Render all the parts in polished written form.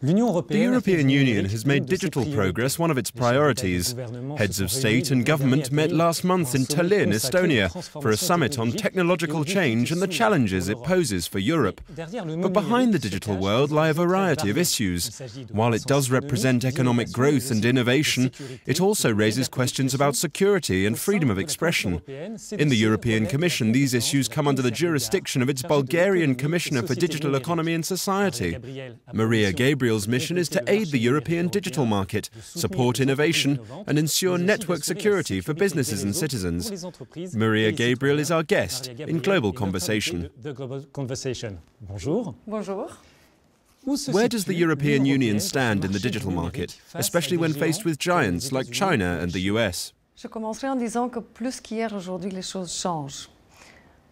The European Union has made digital progress one of its priorities. Heads of state and government met last month in Tallinn, Estonia, for a summit on technological change and the challenges it poses for Europe. But behind the digital world lie a variety of issues. While it does represent economic growth and innovation, it also raises questions about security and freedom of expression. In the European Commission, these issues come under the jurisdiction of its Bulgarian Commissioner for Digital Economy and Soci. Mariya Gabriel's mission is to aid the European digital market, support innovation and ensure network security for businesses and citizens. Mariya Gabriel is our guest in Global Conversation. Where does the European Union stand in the digital market, especially when faced with giants like China and the US? Je commencerai en disant que plus qu'hier, aujourd'hui, les choses changent.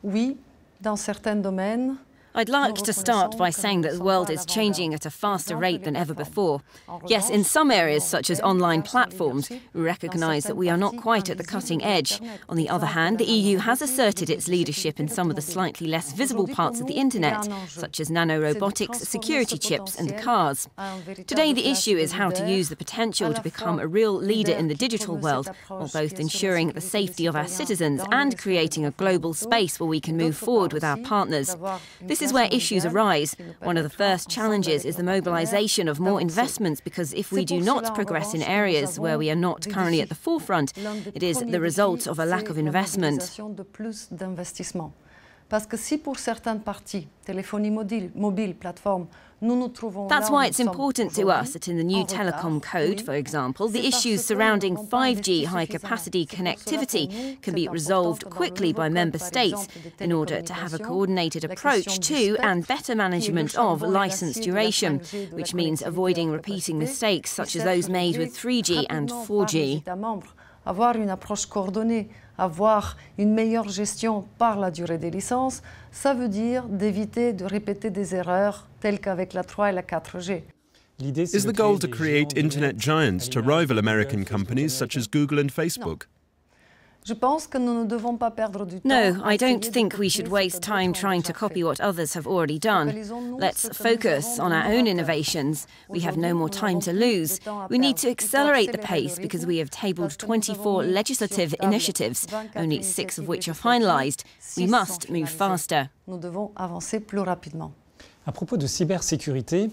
Oui, dans certains domaines. I'd like to start by saying that the world is changing at a faster rate than ever before. Yes, in some areas, such as online platforms, we recognise that we are not quite at the cutting edge. On the other hand, the EU has asserted its leadership in some of the slightly less visible parts of the internet, such as nanorobotics, security chips and cars. Today, the issue is how to use the potential to become a real leader in the digital world, while both ensuring the safety of our citizens and creating a global space where we can move forward with our partners. This is where issues arise. One of the first challenges is the mobilisation of more investments, because if we do not progress in areas where we are not currently at the forefront, it is the result of a lack of investment. Parce que si pour certaines parties, téléphonie mobile, plateforme, That's why it's important to us that in the new telecom code, for example, the issues surrounding 5G high-capacity connectivity can be resolved quickly by member states in order to have a coordinated approach to and better management of licence duration, which means avoiding repeating mistakes such as those made with 3G and 4G. Avoir une approche coordonnée, avoir une meilleure gestion par la durée des licences, ça veut dire d'éviter de répéter des erreurs telles qu'avec la 3 et la 4G. Is the goal to create internet giants to rival American companies such as Google and Facebook? No, I don't think we should waste time trying to copy what others have already done. Let's focus on our own innovations. We have no more time to lose. We need to accelerate the pace because we have tabled 24 legislative initiatives, only 6 of which are finalised. We must move faster. Nous devons avancer plus rapidement. À propos de cybersécurité,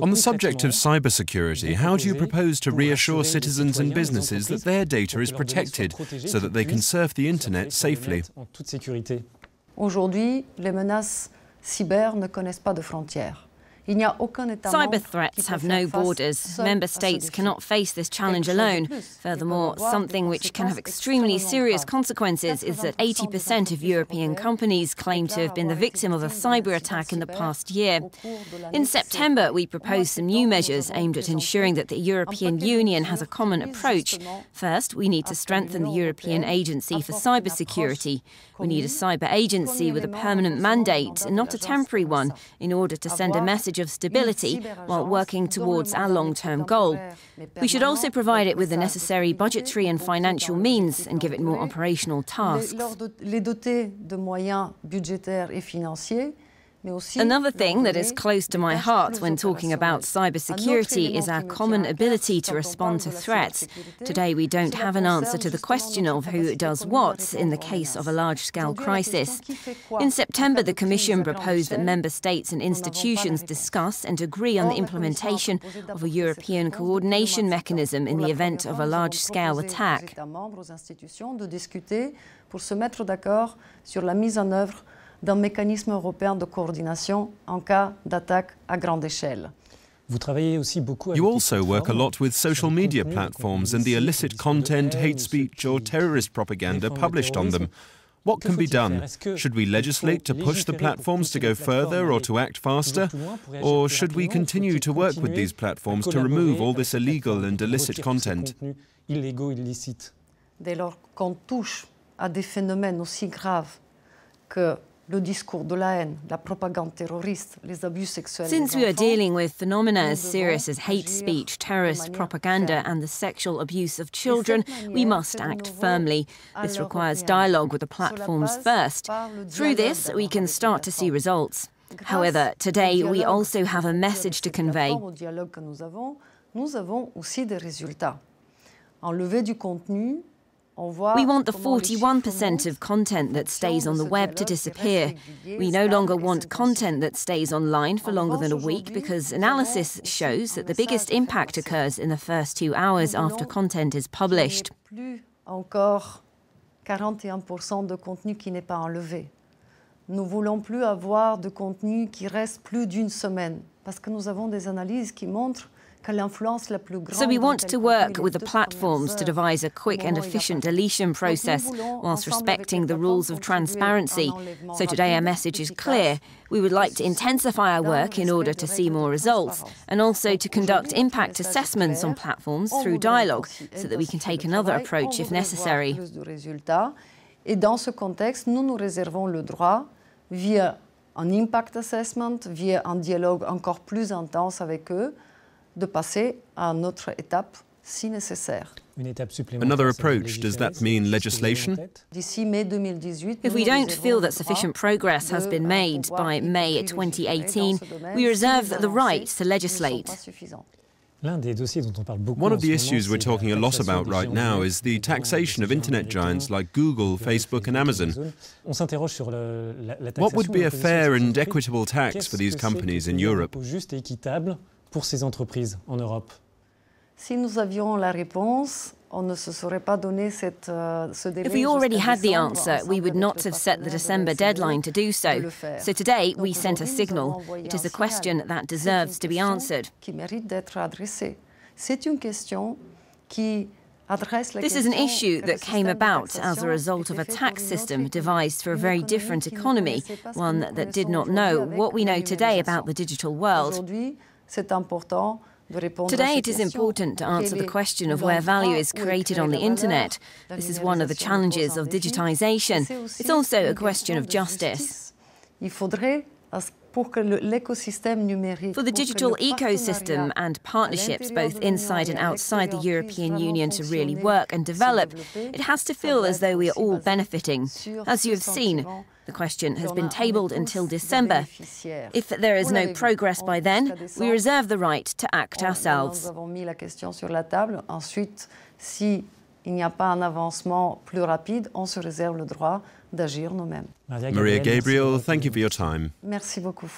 on the subject of cybersecurity, how do you propose to reassure citizens and businesses that their data is protected so that they can surf the internet safely? Aujourd'hui, les menaces cyber ne connaissent pas de frontières. Cyber threats have no borders. Member states cannot face this challenge alone. Furthermore, something which can have extremely serious consequences is that 80% of European companies claim to have been the victim of a cyber attack in the past year. In September, we proposed some new measures aimed at ensuring that the European Union has a common approach. First, we need to strengthen the European Agency for Cybersecurity. We need a cyber agency with a permanent mandate, not a temporary one, in order to send a message of stability while working towards our long-term goal. We should also provide it with the necessary budgetary and financial means and give it more operational tasks. Another thing that is close to my heart when talking about cybersecurity is our common ability to respond to threats. Today we don't have an answer to the question of who does what in the case of a large-scale crisis. In September, the Commission proposed that member states and institutions discuss and agree on the implementation of a European coordination mechanism in the event of a large-scale attack. D'un mécanisme européen de coordination en cas d'attaque à grande échelle. You also work a lot with social media platforms and the illicit content, hate speech or terrorist propaganda published on them. What can be done? Should we legislate to push the platforms to go further or to act faster? Or should we continue to work with these platforms to remove all this illegal and illicit content? Dès lors qu'on touche à des phénomènes aussi graves que le discours de la haine, la propagande terroriste, les abus sexuels. Since we are dealing with phenomena as serious as hate speech, terrorist propaganda and the sexual abuse of children, we must act firmly. This requires dialogue with the platforms first. Through this, we can start to see results. However, today we also have a message to convey. Au dialogue que nous avons aussi des résultats. Enlever du contenu. We want the 41% of content that stays on the web to disappear. We no longer want content that stays online for longer than a week because analysis shows that the biggest impact occurs in the first 2 hours after content is published. Plus encore 41% de contenu qui n'est pas enlevé. Nous ne voulons plus avoir de contenu qui reste plus d'une semaine parce que nous avons des analyses qui montrent que l'influence la plus grande. So we want to work with the platforms to devise a quick and efficient deletion process whilst respecting the rules of transparency. So today our message is clear. We would like to intensify our work in order to see more results and also to conduct impact assessments on platforms through dialogue so that we can take another approach if necessary. Et dans ce contexte, nous nous réservons le droit, via un impact assessment, via un dialogue encore plus intense avec eux, de passer à une autre étape si nécessaire. Another approach, does that mean legislation? D'ici mai 2018, if we don't feel that sufficient progress has been made by May 2018, we reserve the right to legislate. One of the issues we're talking a lot about right now is the taxation of internet giants like Google, Facebook and Amazon. What would be a fair and equitable tax for these companies in Europe? Pour ces entreprises en Europe? Si nous avions la réponse, on ne se serait pas donné ce délai. If we already had the answer, we would not have set the December deadline to do so. So today we sent a signal. It is a question that deserves to be answered. Qui mérite d'être adressée. C'est une question qui This is an issue that came about as a result of a tax system devised for a very different economy, one that did not know what we know today about the digital world. Today it is important to answer the question of where value is created on the internet. This is one of the challenges of digitization. It's also a question of justice. For the digital ecosystem and partnerships both inside and outside the European Union to really work and develop, it has to feel as though we are all benefiting. As you have seen, the question has been tabled until December. If there is no progress by then, we reserve the right to act ourselves. Il n'y a pas un avancement plus rapide, on se réserve le droit d'agir nous-mêmes. Mariya Gabriel, thank you for your time. Merci beaucoup.